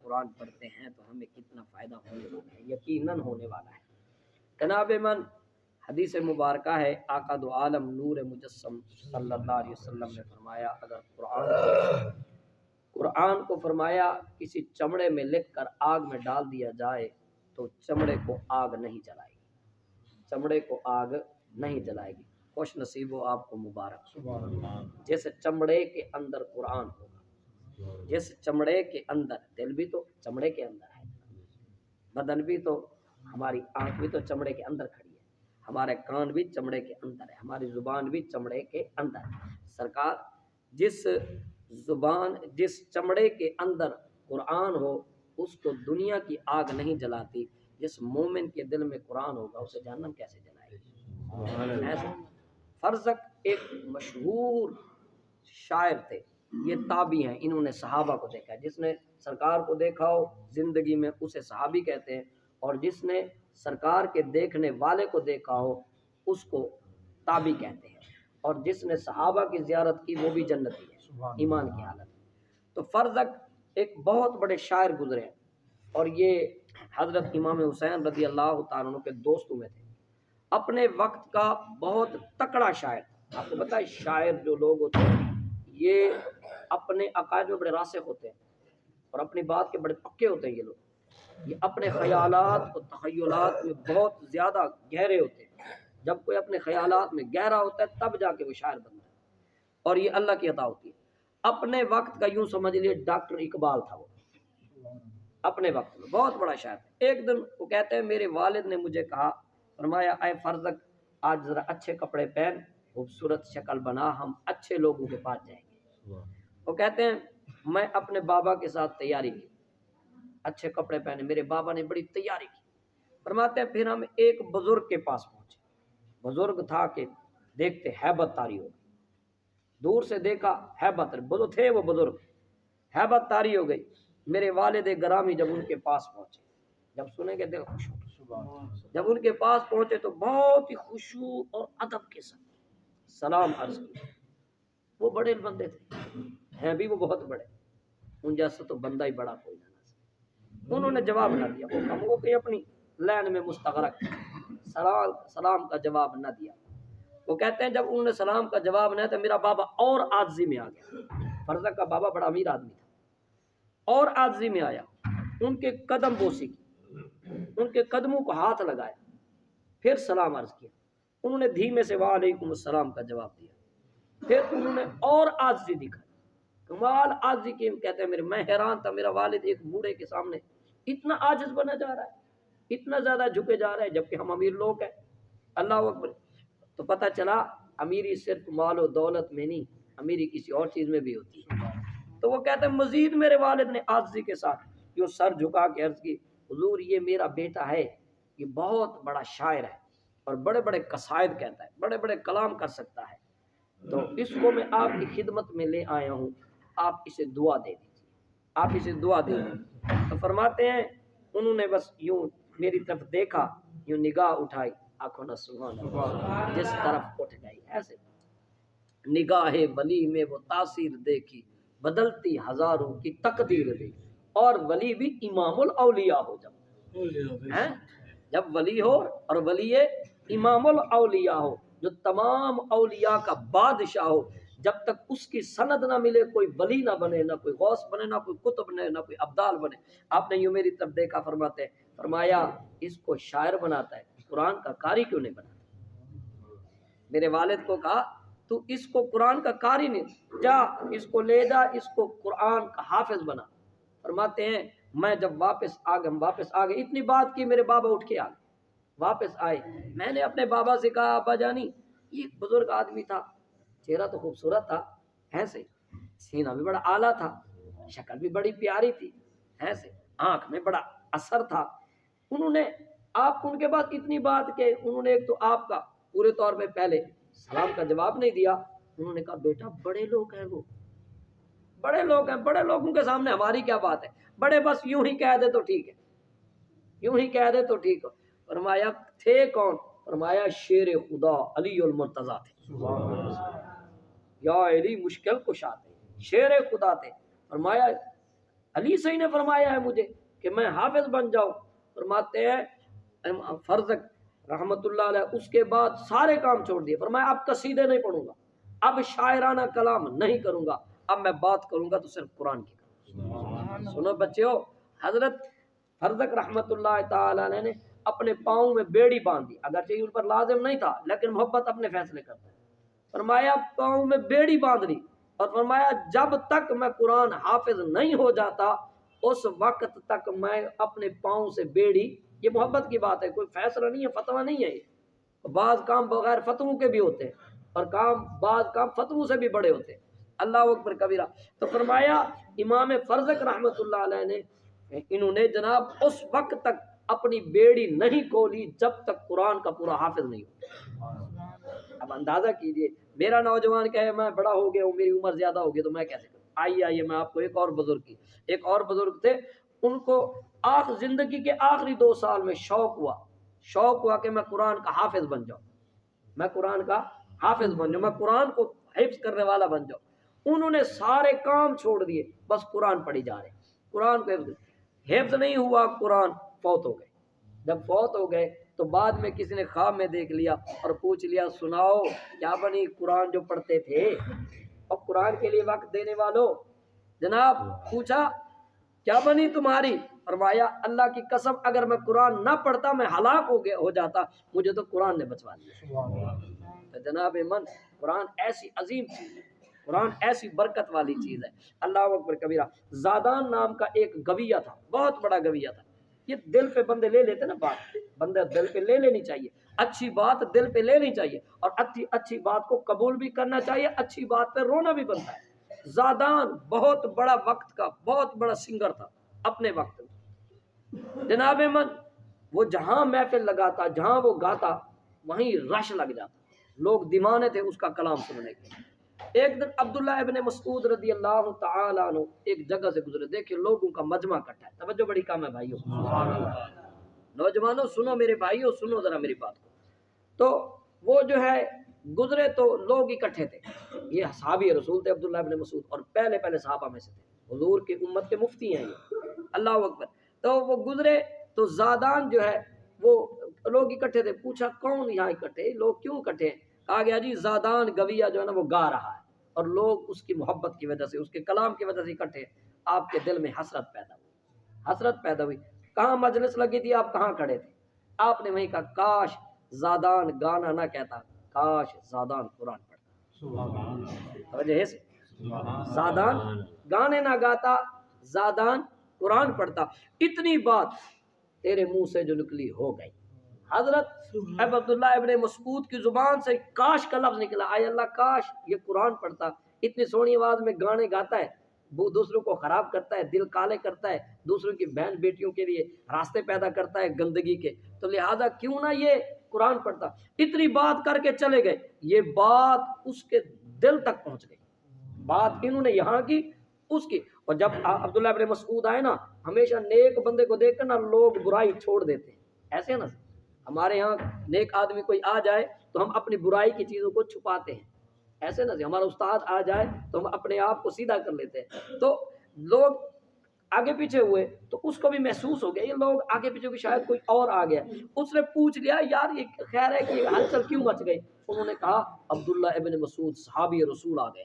قرآن پڑھتے ہیں تو ہمیں کتنا فائدہ ہونے والا ہے، یقیناً ہونے والا ہے۔ جناب من حدیث مبارکہ ہے، آقا دو عالم نور مجسم صلی اللہ علیہ وسلم نے فرمایا اگر قرآن کو فرمایا کسی چمڑے میں لکھ کر آگ میں ڈال دیا جائے تو چمڑے کو آگ نہیں جلائے گی، چمڑے کو آگ نہیں جلائے گی۔ خوش نصیب ہو آپ کو مبارک، جس چمڑے کے اندر قرآن ہوگا، جس چمڑے کے اندر، دل بھی تو چمڑے کے اندر ہے، بدن بھی تو، ہماری آنکھ بھی تو چمڑے کے اندر کھڑی ہے، ہمارے کان بھی چمڑے کے اندر ہے، ہماری زبان بھی چمڑے کے اندر ہے۔ سرکار جس چمڑے کے اندر قرآن ہو اس کو دنیا کی آگ نہیں جلاتی، جس مومن کے دل میں قرآن ہوگا اسے جہنم کیسے جلائے گی؟ ایسا فرزق ایک مشہور شاعر تھے، یہ تابعی ہیں، انہوں نے صحابہ کو دیکھا ہے، جس نے سرکار کو دیکھا ہو زندگی میں اسے صحابی کہتے ہیں، اور جس نے سرکار کے دیکھنے والے کو دیکھا ہو اس کو تابعی کہتے ہیں، اور جس نے صحابہ کی زیارت کی وہ بھی جنتی ہے ایمان کی حالت۔ تو فرزق ایک بہت بڑے شاعر گزرے ہیں، اور یہ حضرت امام حسین رضی اللہ تعالیٰ عنہ کے دوستوں میں تھے، اپنے وقت کا بہت تکڑا شاعر تھا۔ آپ کو پتہ ہے شاعر جو لوگ ہوتے ہیں یہ اپنے عقائد میں بڑے راسخ ہوتے ہیں اور اپنی بات کے بڑے پکے ہوتے ہیں، یہ لوگ یہ اپنے خیالات اور تخیلات میں بہت زیادہ گہرے ہوتے ہیں۔ جب کوئی اپنے خیالات میں گہرا ہوتا ہے تب جا کے وہ شاعر بنتا ہے، اور یہ اللہ کی عطا ہوتی ہے۔ اپنے وقت کا یوں سمجھ لیے ڈاکٹر اقبال تھا، وہ اپنے وقت میں بہت بڑا شاعر تھا۔ ایک دن وہ کہتے ہیں میرے والد نے مجھے کہا، فرمایا اے فرزق آج ذرا اچھے کپڑے پہن، خوبصورت شکل بنا، ہم اچھے لوگوں کے پاس جائیں گے۔ وہ کہتے ہیں میں اپنے بابا کے ساتھ تیاری کی، اچھے کپڑے پہنے، میرے بابا نے بڑی تیاری کی۔ فرماتے ہیں پھر ہم ایک بزرگ کے پاس پہنچے، بزرگ تھا کہ دیکھتے ہیبت طاری ہو گئی، دور سے دیکھا ہیبت تھے وہ بزرگ، ہیبت طاری ہو گئی۔ میرے والد گرامی جب ان کے پاس پہنچے، جب سنیں گے دل خوش ہو، جب ان کے پاس پہنچے تو بہت ہی خشوع اور ادب کے ساتھ سلام عرض کیا۔ وہ بڑے بندے تھے، ہیں بھی وہ بہت بڑے، ان جیسا تو بندہ ہی بڑا کوئی نہ۔ انہوں نے جواب نہ دیا، وہ ہم کو اپنی لین میں مستغرق، سلام کا جواب نہ دیا۔ وہ کہتے ہیں جب انہوں نے سلام کا جواب نہ دیا میرا بابا اور عاجزی میں آ گیا۔ فرزق کا بابا بڑا امیر آدمی تھا، اور عاجزی میں آیا، ان کے قدم بوسی کی، ان کے قدموں کو ہاتھ لگایا، پھر سلام عرض کیا۔ انہوں نے دھیمے سے وعلیکم السلام کا جواب دیا، پھر انہوں نے اور عاجزی دکھائی، کمال عاجزی کی۔ کہتے ہیں میں حیران تھا، میرا والد ایک بوڑھے کے سامنے اتنا عاجز بنا جا رہا ہے، اتنا زیادہ جھکے جا رہا ہے، جبکہ ہم امیر لوگ ہیں۔ اللہ اکبر۔ تو پتہ چلا امیری صرف مال و دولت میں نہیں، امیری کسی اور چیز میں بھی ہوتی ہے۔ تو وہ کہتے ہیں مزید میرے والد نے عاجزی کے ساتھ جو سر جھکا کے عرض کی، حضور یہ میرا بیٹا ہے، یہ بہت بڑا شاعر ہے اور بڑے بڑے قصائد کہتا ہے، بڑے بڑے کلام کر سکتا ہے، تو اس کو میں آپ کی خدمت میں لے آیا ہوں، آپ اسے دعا دے دیجیے، آپ اسے دعا دے دیجیے۔ تو فرماتے ہیں انہوں نے بس یوں میری طرف دیکھا، یوں نگاہ اٹھائی، آنکھوں نہ سبحان اللہ، جس طرف اٹھ گئی، ایسے نگاہ ولی میں وہ تاثیر دیکھی، بدلتی ہزاروں کی تقدیر دیکھی۔ اور ولی بھی امام الاولیاء ہو، جب ولی ہو اور ولی امام الاولیاء ہو، جو تمام اولیاء کا بادشاہ ہو، جب تک اس کی سند نہ ملے کوئی ولی نہ بنے، نہ کوئی غوث بنے، نہ کوئی قطب بنے، نہ کوئی ابدال بنے۔ آپ نے یوں میری طرف دیکھا، فرماتے ہیں فرمایا اس کو شاعر بناتا ہے، قرآن کا قاری کیوں نہیں بناتا؟ میرے والد کو کہا تو اس کو قرآن کا قاری نہیں، جا اس کو لے جا، اس کو قرآن کا حافظ بنا۔ فرماتے ہیں میں جب واپس آ گئے، اتنی بات کی میرے بابا اٹھ کے آ گئے، واپس آئے۔ میں نے اپنے بابا سے کہا ابا جانی یہ بزرگ آدمی تھا، چہرہ تو خوبصورت تھا، ایسے سینہ بھی بڑا اعلیٰ تھا، شکل بھی بڑی پیاری تھی، ایسے آنکھ میں بڑا اثر تھا، انہوں نے آپ ان کے پاس اتنی بات کہ انہوں نے ایک تو آپ کا پورے طور پہ پہلے سلام کا جواب نہیں دیا۔ انہوں نے کہا بیٹا بڑے لوگ ہیں، وہ بڑے لوگ ہیں، بڑے لوگوں کے سامنے ہماری کیا بات ہے، بڑے بس یوں ہی کہہ دے تو ٹھیک ہے، یوں ہی کہہ دے تو ٹھیک ہے۔ فرمایا تھے کون؟ فرمایا شیر خدا علی المرتضیٰ تھے، یا علی مشکل کشا تھے، شیر خدا تھے۔ فرمایا علی سے ہی نے فرمایا ہے مجھے کہ میں حافظ بن جاؤں. فرماتے ہیں فرزق رحمت اللہ علیہ اس کے بعد سارے کام چھوڑ دیے. فرمایا اب قصیدے نہیں پڑھوں گا, اب شاعرانہ کلام نہیں کروں گا, اب میں بات کروں گا تو صرف قرآن کی کروں گا. سنو بچیو, حضرت فرزق رحمت اللہ تعالی علیہ نے اپنے پاؤں میں بیڑی باندھ دی, اگرچہ ان پر لازم نہیں تھا لیکن محبت اپنے فیصلے کرتا ہے. فرمایا پاؤں میں بیڑی باندھ لی اور فرمایا جب تک میں قرآن حافظ نہیں ہو جاتا اس وقت تک میں اپنے پاؤں سے بیڑی, یہ محبت کی بات ہے, کوئی فیصلہ نہیں ہے, فتویٰ نہیں ہے. یہ بعض کام بغیر فتووں کے بھی ہوتے ہیں اور بعض کام فتووں سے بھی بڑے ہوتے ہیں. اللہ اکبر کبیرہ. تو فرمایا امام فرزق رحمت اللہ علیہ نے انہوں نے جناب اس وقت تک اپنی بیڑی نہیں کھولی جب تک قرآن کا پورا حافظ نہیں ہو. اب اندازہ کیجئے, میرا نوجوان کہے میں بڑا ہو گیا ہوں, میری عمر زیادہ ہو گئی تو میں کیسے کروں. آئیے میں آپ کو ایک اور بزرگ تھے, ان کو زندگی کے آخری 2 سال میں شوق ہوا کہ میں قرآن کا حافظ بن جاؤں, میں قرآن قرآن کو حفظ کرنے والا بن جاؤں. انہوں نے سارے کام چھوڑ دیے, بس قرآن پڑھی جا رہے, قرآن کو حفظ نہیں ہوا, قرآن فوت ہو گئے. جب فوت ہو گئے تو بعد میں کسی نے خواب میں دیکھ لیا اور پوچھ لیا سناؤ کیا بنی قرآن جو پڑھتے تھے, اور قرآن کے لیے وقت دینے والوں, جناب پوچھا کیا بنی تمہاری. فرمایا اللہ کی قسم اگر میں قرآن نہ پڑھتا میں ہلاک ہو جاتا, مجھے تو قرآن نے بچوا لیا. تو جناب من قرآن ایسی عظیم چیز ہے, قرآن ایسی برکت والی چیز ہے. اللہ اکبر کبیرہ. زادان نام کا ایک گویہ تھا, بہت بڑا گویہ تھا. یہ دل پہ بندے لے لیتے نا بات, بندے دل پہ لے لینی چاہیے, اچھی بات دل پہ لینی چاہیے اور اچھی بات کو قبول بھی کرنا چاہیے, اچھی بات پہ رونا بھی بنتا ہے. زادان بہت بڑا وقت کا بہت بڑا سنگر تھا اپنے وقت میں. جناب من وہ جہاں محفل لگاتا, جہاں وہ گاتا وہیں رش لگ جاتا, لوگ دیوانے تھے اس کا کلام سننے کے. ایک دن عبداللہ ابن مسعود رضی اللہ تعالیٰ عنہ ایک جگہ سے گزرے, دیکھیں لوگوں کا مجمع اکٹھا ہے, توجہ بڑی کام ہے بھائیو, نوجوانوں سنو میرے بھائیو, سنو ذرا میری بات کو. تو وہ جو ہے گزرے تو لوگ اکٹھے تھے, یہ صحابی رسول تھے عبداللہ ابن مسعود, اور پہلے صحابہ میں سے تھے, حضور کی امت کے مفتی ہیں یہ, اللہ اکبر. تو وہ گزرے تو زادان جو ہے وہ لوگ اکٹھے تھے, پوچھا کون یہاں اکٹھے, لوگ کیوں اکٹھے ہیں. کہا گیا جی زادان گویہ جو ہے نا وہ گا رہا ہے اور لوگ اس کی محبت کی وجہ سے, اس کے کلام کی وجہ سے اکٹھے. آپ کے دل میں حسرت پیدا ہوئی. کہاں مجلس لگی تھی, آپ کہاں کھڑے تھے؟ آپ نے وہیں کہا کاش زادان گانا نہ کہتا, کاش زادان قرآن پڑھتا. وجہ سے زادان گانے نہ گاتا, زادان قرآن پڑھتا. اتنی بات تیرے منہ سے جو نکلی ہو گئی. حضرت عبداللہ ابن مسعود کی زبان سے کاش کا لفظ نکلا, آئے اللہ کاش یہ قرآن پڑھتا. اتنی سونی آواز میں گانے گاتا ہے, وہ دوسروں کو خراب کرتا ہے, دل کالے کرتا ہے, دوسروں کی بہن بیٹیوں کے لیے راستے پیدا کرتا ہے گندگی کے, تو لہذا کیوں نہ یہ قرآن پڑھتا. اتنی بات کر کے چلے گئے, یہ بات اس کے دل تک پہنچ گئی, بات انہوں نے یہاں کی اس کی. اور جب عبداللہ ابن مسعود آئے نا, ہمیشہ نیک بندے کو دیکھ کر نا لوگ برائی چھوڑ دیتے ہیں, ایسے نا ہمارے یہاں نیک آدمی کوئی آ جائے تو ہم اپنی برائی کی چیزوں کو چھپاتے ہیں, ایسے نا ہمارا استاد آ جائے تو ہم اپنے آپ کو سیدھا کر لیتے ہیں. تو لوگ آگے پیچھے ہوئے تو اس کو بھی محسوس ہو گیا یہ لوگ آگے پیچھے بھی شاید کوئی اور آ گیا. اس نے پوچھ لیا یار یہ خیر ہے کہ ہلچل کیوں مچ گئی. انہوں نے کہا عبداللہ ابن مسعود صحابی رسول آ گئے,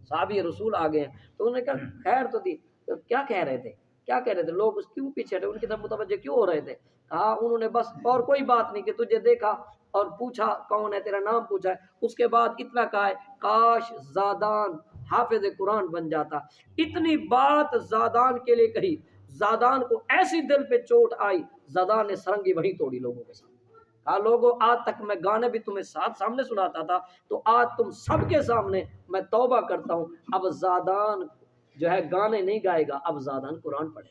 صحابی رسول آ گئے. تو انہوں نے کہا خیر تو تھی, کیا کہہ رہے تھے لوگ اس کیوں پیچھے ہٹے, ان کی طرف متوجہ کیوں ہو رہے تھے. کہا انہوں نے بس اور کوئی بات نہیں کہ تجھے دیکھا اور پوچھا کون ہے, تیرا نام پوچھا ہے, اس کے بعد اتنا کہا ہے کاش زادان حافظ قرآن بن جاتا. اتنی بات زادان کے لیے کہی, زادان کو ایسی دل پہ چوٹ آئی, زادان نے سرنگی وہیں توڑی لوگوں کے ساتھ. کہا لوگوں آج تک میں گانے بھی تمہیں سامنے سناتا تھا, تو آج تم سب کے سامنے میں توبہ کرتا ہوں, اب زادان جو ہے گانے نہیں گائے گا, اب زادان قرآن پڑھے.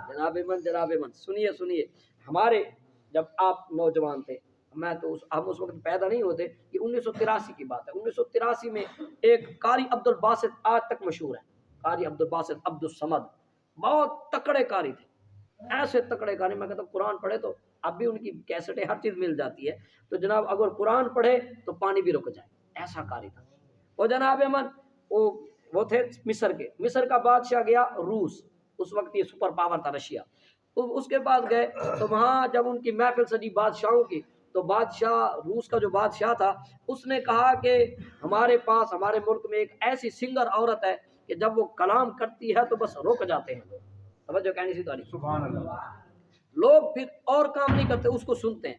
جناب من سنیے, ہمارے جب آپ نوجوان تھے, میں تو ہم اس وقت پیدا نہیں ہوتے, یہ 1983 کی بات ہے. 1983 میں ایک قاری عبد الباسط آج تک مشہور ہے, قاری عبد الباسط عبد الصمد, بہت تکڑے قاری تھے, ایسے تکڑے قاری. میں کہتا ہوں قرآن پڑھے تو اب بھی ان کی کیسٹیں ہر چیز مل جاتی ہے, تو جناب اگر قرآن پڑھے تو پانی بھی رک جائے, ایسا قاری تھا. اور جناب من وہ وہ تھے مصر کے، مصر کا بادشاہ گیا روس، اس وقت یہ سپر پاور تھا رشیا، اس کے پاس گئے تو وہاں جب ان کی محفل سجی بادشاہوں کی، تو بادشاہ روس کا جو بادشاہ تھا اس نے کہا کہ ہمارے پاس ہمارے ملک میں ایک ایسی سنگر عورت ہے کہ جب وہ کلام کرتی ہے تو بس رک جاتے ہیں لوگ، توجہ کہنی سی تاریخ، سبحان اللہ، لوگ پھر اور کام نہیں کرتے، اس کو سنتے ہیں،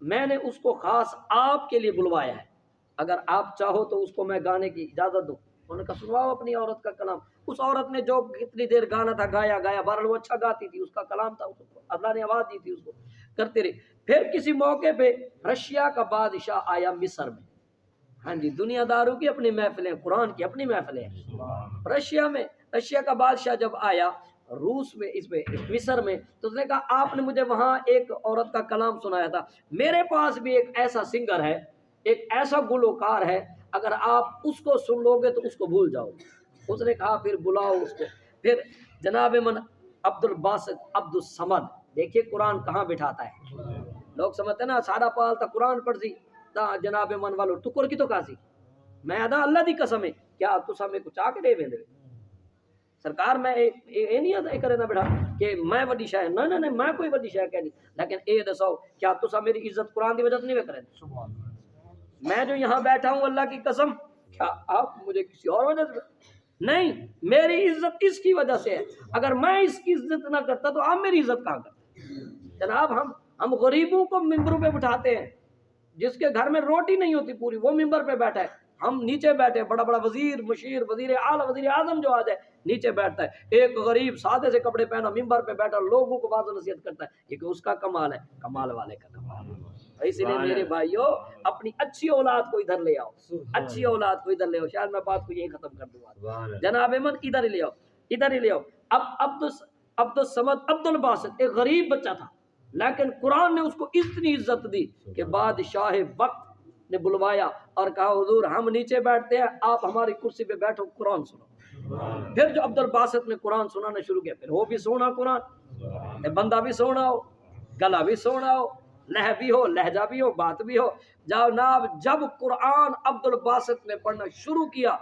میں نے اس کو خاص آپ کے لیے بلوایا ہے، اگر آپ چاہو تو اس کو میں گانے کی اجازت دوں۔ انہوں نے کہا سنواؤ اپنی عورت کا کلام۔ اس عورت نے جو کتنی دیر گانا تھا گایا، بہرحال وہ اچھا گاتی تھی، اس کا کلام تھا، اللہ نے آواز دی تھی اس کو، کرتے رہے۔ پھر کسی موقع پہ رشیا کا بادشاہ آیا مصر میں، ہاں جی، دنیا داروں کی اپنی محفلیں، قرآن کی اپنی محفلیں ہیں۔ رشیا کا بادشاہ جب آیا روس میں، اس میں مصر میں، تو اس نے کہا آپ نے مجھے وہاں ایک عورت کا کلام سنایا تھا، میرے پاس بھی ایک ایسا سنگر ہے، ایک ایسا گلوکار ہے، اگر آپ اس کو سن لو گے تو اس کو بھول جاؤ۔ اس نے کہا پھر بلاؤ اس کو۔ پھر جناب من عبد الباسط عبد الصمد، دیکھیے قرآن کہاں بٹھاتا ہے، لوگ سمجھتے ہیں نا سادہ پال تا قرآن پڑھ سی تا جناب من والو ٹکر کی تو کاسی، میں ادا اللہ دی قسم ہے کیا تسا میں کچھ آ کے دے ویندے سرکار، میں اے نہیں ادا کرے نہ بیٹھا کہ میں وڈی شے، نہ نہ میں کوئی وڈی شے کہنی، لیکن اے دسو کیا تسا میری عزت قرآن دی وجہ سے نہیں کرے؟ سبحان اللہ، میں جو یہاں بیٹھا ہوں اللہ کی قسم، کیا آپ مجھے کسی اور وجہ سے؟ نہیں، میری عزت اس کی وجہ سے ہے، اگر میں اس کی عزت نہ کرتا تو آپ میری عزت کہاں کرتے؟ جناب ہم غریبوں کو ممبروں پہ بٹھاتے ہیں، جس کے گھر میں روٹی نہیں ہوتی پوری وہ ممبر پہ بیٹھا ہے، ہم نیچے بیٹھے، بڑا بڑا وزیر مشیر وزیر اعلیٰ وزیر اعظم جو آ جائے نیچے بیٹھتا ہے، ایک غریب سادے سے کپڑے پہنا ممبر پہ بیٹھا لوگوں کو بات و نصیحت کرتا ہے، یہ کہ اس کا کمال ہے، کمال والے کا کمال ہے۔ اس لیے میرے بھائیو اپنی اچھی اولاد کو ادھر لے آؤ، اچھی اولاد کو ادھر لے آؤ، شاید میں بات کو یہی ختم کر دوں گا، جناب من ادھر ہی لے آؤ، ادھر ہی لے آؤ۔ اب عبد الصمد عبد الباسط ایک غریب بچہ تھا، لیکن قرآن نے اس کو اتنی عزت دی کہ بادشاہ وقت نے بلوایا اور کہا حضور ہم نیچے بیٹھتے ہیں، آپ ہماری کرسی پہ بیٹھو قرآن سنو۔ پھر جو عبد الباسط نے قرآن سنانا شروع کیا، پھر وہ بھی سونا قرآن، بندہ بھی سونا ہو، گلا بھی سونا ہو، لہ بھی ہو، لہجہ بھی ہو، بات بھی ہو، جناب جب قرآن عبد الباسط نے پڑھنا شروع کیا،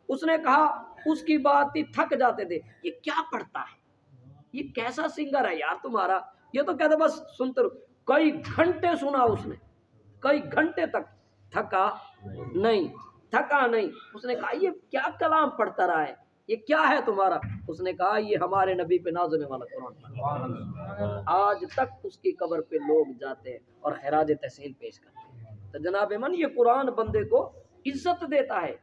اس نے کہا اس کی بات ہی تھک جاتے تھے، یہ کیا پڑھتا ہے، یہ کیسا سنگر ہے یار تمہارا، یہ تو کہتے بس سنتے رہو۔ کئی گھنٹے سنا اس نے، کئی گھنٹے تک، تھکا نہیں، تھکا نہیں۔ اس نے کہا یہ کیا کلام پڑھتا رہا ہے، یہ کیا ہے تمہارا؟ اس نے کہا یہ ہمارے نبی پہ نازلنے والا قرآن ہے۔ آج تک اس کی قبر پہ لوگ جاتے ہیں اور خراج تحسین پیش کرتے ہیں۔ تو جناب من یہ قرآن بندے کو عزت دیتا ہے،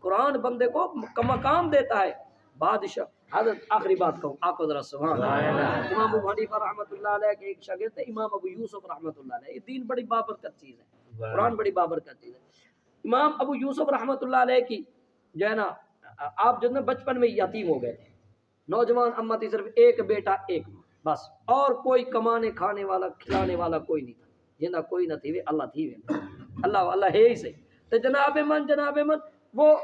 قرآن بندے کو مقام دیتا ہے۔ بادشاہ حضرت آخری بات کہوں آپ کو ذرا سبحان اللہ، امام ابو حنیفہ رحمۃ اللہ علیہ کے ایک شاگرد تھے امام ابو یوسف رحمۃ اللہ علیہ، یہ دین بڑی بابرکت چیز ہے، قرآن بڑی بابرکت چیز ہے۔ امام ابو یوسف رحمۃ اللہ علیہ کی جو ہے نا، آپ جو ہے بچپن میں یتیم ہو گئے تھے، نوجوان اما تھی، صرف ایک بیٹا ایک ماں، بس، اور کوئی کمانے کھانے والا کھلانے والا کوئی نہیں تھا، جنہ کوئی نہ تھی اللہ تھی اللہ ہے ہی سے۔ تو جناب من وہ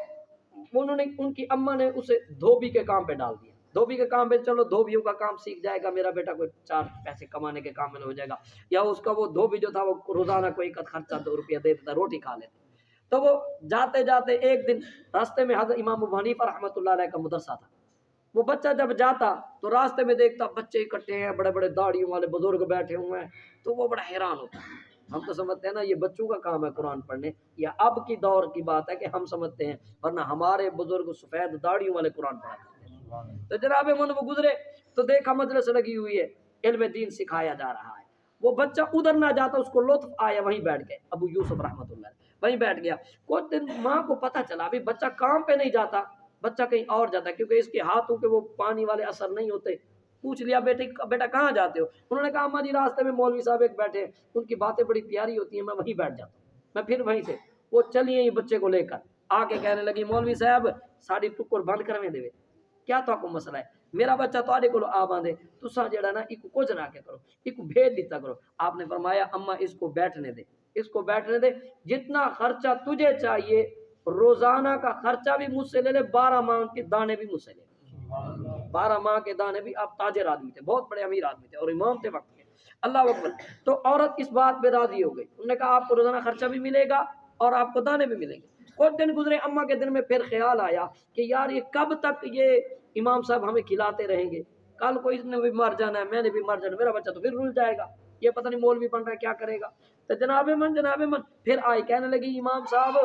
انہوں نے ان کی اما نے اسے دھوبی کے کام پہ ڈال دیا، دھوبی کے کام پہ، چلو دھوبیوں کا کام سیکھ جائے گا میرا بیٹا، کوئی چار پیسے کمانے کے کام میں ہو جائے گا، یا اس کا وہ دھوبی جو تھا وہ روزانہ کوئی خرچہ 2 روپیہ دے دیتا، روٹی کھا لیتا۔ تو وہ جاتے جاتے ایک دن راستے میں حضرت امام ابو حنیفہ رحمۃ اللہ علیہ کا مدرسہ تھا، وہ بچہ جب جاتا تو راستے میں دیکھتا بچے اکٹھے ہیں، بڑے بڑے داڑھیوں والے بزرگ بیٹھے ہوئے ہیں، تو وہ بڑا حیران ہوتا ہے۔ ہم تو سمجھتے ہیں نا یہ بچوں کا کام ہے قرآن پڑھنے، یا اب کی دور کی بات ہے کہ ہم سمجھتے ہیں، ورنہ ہمارے بزرگ سفید داڑھیوں والے قرآن پڑھاتے ہیں۔ تو جناب من وہ گزرے تو دیکھا مجلس لگی ہوئی ہے، علم دین سکھایا جا رہا ہے، وہ بچہ ادھر نہ جاتا، اس کو لطف آیا، وہیں بیٹھ گئے ابو یوسف رحمۃ اللہ وہیں بیٹھ گیا۔ کچھ دن ماں کو پتہ چلا ابھی بچہ کام پہ نہیں جاتا، بچہ کہیں اور جاتا ہے، کیونکہ اس کے ہاتھوں کے وہ پانی والے اثر نہیں ہوتے۔ پوچھ لیا بیٹا کہاں جاتے ہو؟ انہوں نے کہا اماں جی راستے میں مولوی صاحب ایک بیٹھے ہیں، ان کی باتیں بڑی پیاری ہوتی ہیں، میں وہیں بیٹھ جاتا ہوں۔ میں پھر وہیں سے وہ چلی ہیں بچے کو لے کر آ کے کہنے لگی مولوی صاحب ساڑی ٹکر بند کرویں دے، کیا تو کو مسئلہ ہے؟ میرا بچہ تواڈے کول آ باندے، تساں جڑا نا ایک کچھ نہ کے کرو، ایک بھیج دیتا کرو۔ آپ نے فرمایا اماں اس کو بیٹھنے دے، اس کو بیٹھنے دے، جتنا خرچہ تجھے چاہیے روزانہ کا خرچہ بھی مجھ سے لے لے، 12 ماہ کے دانے بھی مجھ سے لے لے۔ 12 ماہ کے دانے بھی، آپ تاجر آدمی تھے، بہت بڑے امیر آدمی تھے اور امام تھے وقت کے، اللہ اکبر۔ تو عورت اس بات پہ راضی ہو گئی، انہوں نے کہا آپ کو روزانہ خرچہ بھی ملے گا اور آپ کو دانے بھی ملیں گے۔ کچھ دن گزرے، اماں کے دل میں پھر خیال آیا کہ یار یہ کب تک یہ امام صاحب ہمیں کھلاتے رہیں گے، کل کو اس نے بھی مر جانا ہے، میں نے بھی مر جانا، میرا بچہ تو پھر رل جائے گا، یہ پتہ نہیں مولوی بن رہا ہے کیا کرے گا۔ تو جناب من پھر آئی، کہنے لگی امام صاحب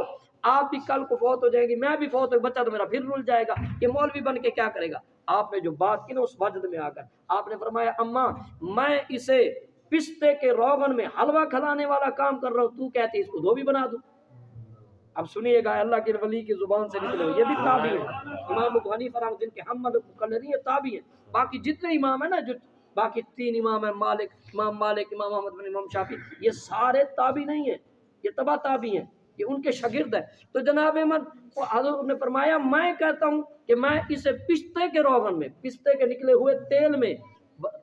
آپ بھی کل کو فوت ہو جائیں گی، میں بھی فوت ہو، بچہ تو میرا پھر رل جائے گا، یہ مولوی بن کے کیا کرے گا۔ آپ نے جو بات کی نا اس وجد میں آ کر آپ نے فرمایا اماں میں اسے پستے کے روغن میں حلوہ کھلانے والا کام کر رہا ہوں، تو کہتی اس کو دھوبی بنا دوں۔ اب سنیے گا اللہ کے ولی کی زبان سے نکلے ہوئے، یہ بھی تابعی ہیں، امام ابو حنیفہ رحمۃ جن کے ہم مقلدین یہ تابعی ہیں۔ باقی جتنے امام ہیں نا، جو باقی 3 امام ہیں، امام احمد بن امام شافعی، یہ سارے تابعی نہیں ہیں، یہ تبع تابعی ہیں، یہ ان کے شاگرد ہیں۔ تو جناب من حضرت نے فرمایا میں کہتا ہوں کہ میں اسے پستے کے روغن میں، پستے کے نکلے ہوئے تیل میں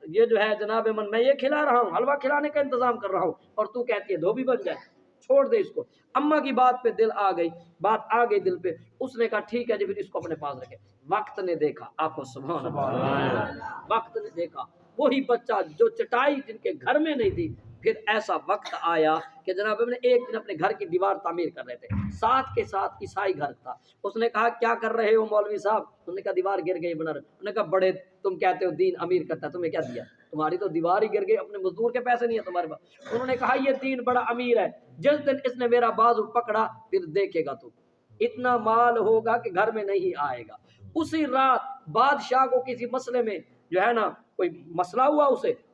یہ جو ہے جناب من میں یہ کھلا رہا ہوں، حلوہ کھلانے کا انتظام کر رہا ہوں، اور تو کہتی ہے دھوبی بن جائے، چھوڑ دے اس کو۔ اماں کی بات پہ دل آ گئی، بات آ گئی دل پہ، اس نے کہا ٹھیک ہے جی پھر اس کو اپنے پاس رکھے۔ وقت نے دیکھا، آپ کو سبحان اللہ، وقت نے دیکھا وہی بچہ جو چٹائی جن کے گھر میں نہیں تھی، پھر ایسا وقت آیا کہ جناب نے ایک دن اپنے گھر کی دیوار تعمیر کر رہے تھے، ساتھ کے ساتھ عیسائی گھر تھا۔ اس نے کہا کیا کر رہے ہو مولوی صاحب؟ انہوں نے کہا دیوار گر گئی بنا رہے۔ انہوں نے کہا بڑے تم کہتے ہو دین امیر کرتا ہے، تمہیں کیا دیا؟ تمہاری تو دیوار ہی گر گئی، اپنے مزدور کے پیسے نہیں ہے تمہارے پاس۔ انہوں نے کہا یہ دین بڑا امیر ہے، جس دن اس نے میرا بازو پکڑا پھر دیکھے گا تو اتنا مال ہوگا کہ گھر میں نہیں آئے گا۔ اسی رات بادشاہ کو کسی مسئلے میں جو ہے نا کوئی مسئلہ ہوا،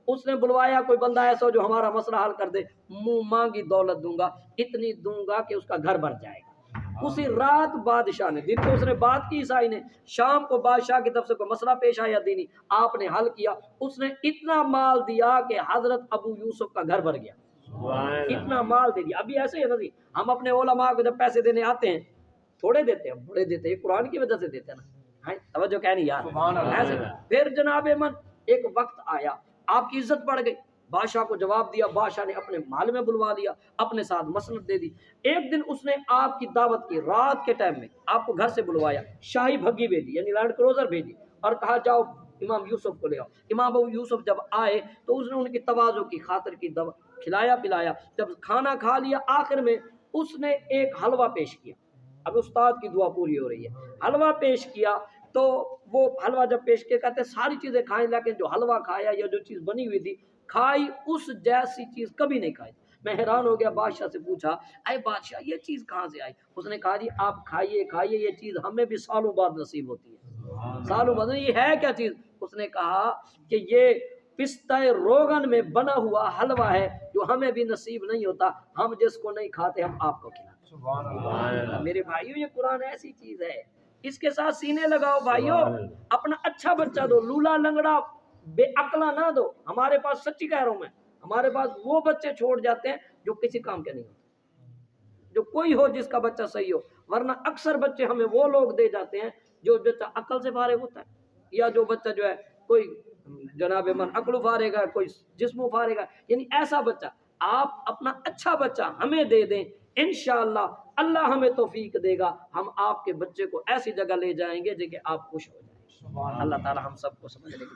اس نے بلوایا کوئی بندہ ایسا جو ہمارا مسئلہ حل کر دے، منہ مانگی دولت دوں گا، اتنی دوں گا کہ اس کا گھر بھر جائے گا۔ اسی رات بادشاہ نے، دن کو اس نے بات کی عیسائی نے، شام کو بادشاہ کی طرف سے کوئی مسئلہ پیش آیا دینی، آپ نے حل کیا، اس نے اتنا مال دیا کہ حضرت ابو یوسف کا گھر بھر گیا، اتنا مال دے دیا۔ ابھی ایسے ہی ہے نا، ہم اپنے علماء کو جب پیسے دینے آتے ہیں تھوڑے دیتے ہیں، بڑے دیتے ہیں، قرآن کی وجہ سے دیتے ہیں نا، توجہ کہہ نہیں یار ایسے۔ پھر جناب من ایک وقت آیا، آپ کی عزت بڑھ گئی، بادشاہ کو جواب دیا، بادشاہ نے اپنے محل میں بلوا لیا، اپنے ساتھ مسند دے دی۔ ایک دن اس نے آپ کی دعوت کی، رات کے ٹائم میں آپ کو گھر سے بلوایا، شاہی بھگی بھیجی یعنی لینڈ کروزر بھیجی، اور کہا جاؤ امام یوسف کو لے آؤ۔ امام ابو یوسف جب آئے تو اس نے ان کی تواضع کی خاطر کی کھلایا پلایا، جب کھانا کھا لیا آخر میں اس نے ایک حلوہ پیش کیا۔ اب استاد کی دعا پوری ہو رہی ہے، حلوہ پیش کیا تو وہ حلوہ جب پیش کیا کہتے ساری چیزیں کھائیں، لیکن جو حلوہ کھایا یا جو چیز بنی ہوئی تھی کھائی اس جیسی چیز کبھی نہیں کھائی۔ میں حیران ہو گیا، بادشاہ سے پوچھا اے بادشاہ یہ چیز کہاں سے آئی؟ اس نے کہا جی آپ کھائیے کھائیے، یہ چیز ہمیں بھی سالوں بعد نصیب ہوتی ہے، سالوں بعد۔ یہ ہے کیا چیز؟ اس نے کہا کہ یہ پستہ روغن میں بنا ہوا حلوہ ہے جو ہمیں بھی نصیب نہیں ہوتا، ہم جس کو نہیں کھاتے ہم آپ کو کھلاتے۔ میرے بھائیو یہ قرآن ایسی چیز ہے، اس کے ساتھ سینے لگاؤ بھائیو، اپنا اچھا بچہ دو، لولا لنگڑا بے عقلہ نہ دو۔ ہمارے پاس سچی کہہ رہا ہوں میں، ہمارے پاس وہ بچے چھوڑ جاتے ہیں جو کسی کام کے نہیں ہوتے، جو کوئی ہو جس کا بچہ صحیح ہو، ورنہ اکثر بچے ہمیں وہ لوگ دے جاتے ہیں جو بچہ عقل سے فارغ ہوتا ہے، یا جو بچہ جو ہے کوئی جناب من عقل فارغ ہے، کوئی جسم فارغ ہے، یعنی ایسا بچہ۔ آپ اپنا اچھا بچہ ہمیں دے دیں، انشاءاللہ اللہ ہمیں توفیق دے گا، ہم آپ کے بچے کو ایسی جگہ لے جائیں گے جن کے آپ خوش ہو جائیں۔ اللہ تعالی ہم سب کو سمجھنے کی